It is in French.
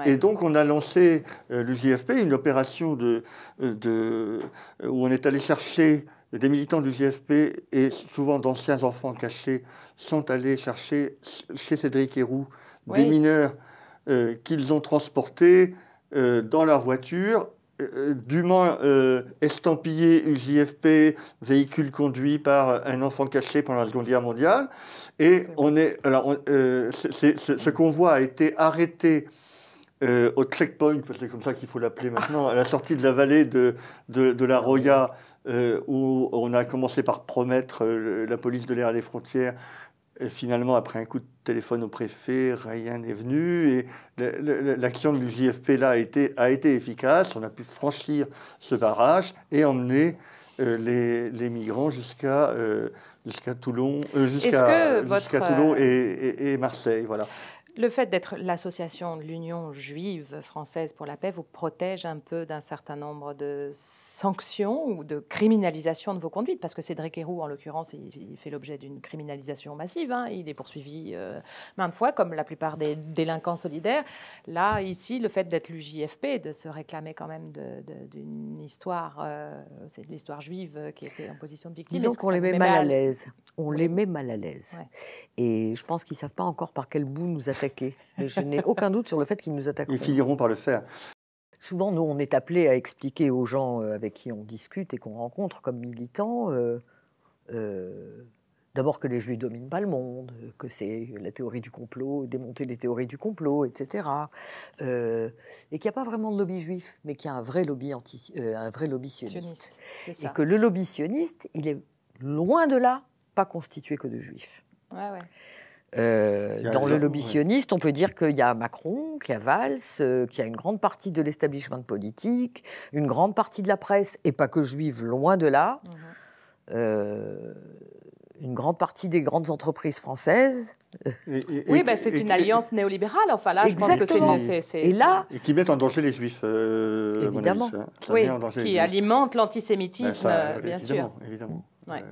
Et donc, on a lancé l'UJFP, une opération où on est allé chercher des militants du JFP et souvent d'anciens enfants cachés sont allés chercher chez Cédric Héroux des mineurs qu'ils ont transportés dans leur voiture, dûment estampillé UJFP, véhicule conduit par un enfant caché pendant la Seconde Guerre mondiale. Et ce convoi a été arrêté au checkpoint, parce que c'est comme ça qu'il faut l'appeler maintenant, à la sortie de la vallée de la Roya, où on a commencé par promettre la police de l'air et des frontières. Et finalement, après un coup de téléphone au préfet, rien n'est venu. Et l'action du JFP là a été efficace. On a pu franchir ce barrage et emmener les migrants jusqu'à Toulon, jusqu'à Toulon et Marseille. Voilà. Le fait d'être l'association de l'Union juive française pour la paix vous protège un peu d'un certain nombre de sanctions ou de criminalisation de vos conduites, parce que Cédric Héroux, en l'occurrence, il fait l'objet d'une criminalisation massive. Hein. Il est poursuivi maintes fois, comme la plupart des délinquants solidaires. Là, ici, le fait d'être l'UJFP, de se réclamer quand même d'une histoire, c'est l'histoire juive qui était en position de victime. Disons qu'on les met mal à l'aise. On les met mal à l'aise. Ouais. Et je pense qu'ils ne savent pas encore par quel bout nous attaquer. Mais je n'ai aucun doute sur le fait qu'ils nous attaqueront. Ils finiront par le faire. Souvent, nous, on est appelés à expliquer aux gens avec qui on discute et qu'on rencontre comme militants, d'abord que les Juifs ne dominent pas le monde, que c'est la théorie du complot, démonter les théories du complot, etc. Et qu'il n'y a pas vraiment de lobby juif, mais qu'il y a un vrai lobby, un vrai lobby sioniste. Et que le lobby sioniste, il est loin de là pas constitué que de Juifs. Ouais. Dans le lobby sioniste, on peut dire qu'il y a Macron, qu'il y a Valls, qu'il y a une grande partie de l'establishment politique, une grande partie de la presse, et pas que juive, loin de là, une grande partie des grandes entreprises françaises. Oui, c'est une alliance néolibérale, enfin là, exactement. Je pense que c'est... Et qui mettent en danger les Juifs, évidemment. Oui, qui alimentent l'antisémitisme, bien sûr. Évidemment. Ouais.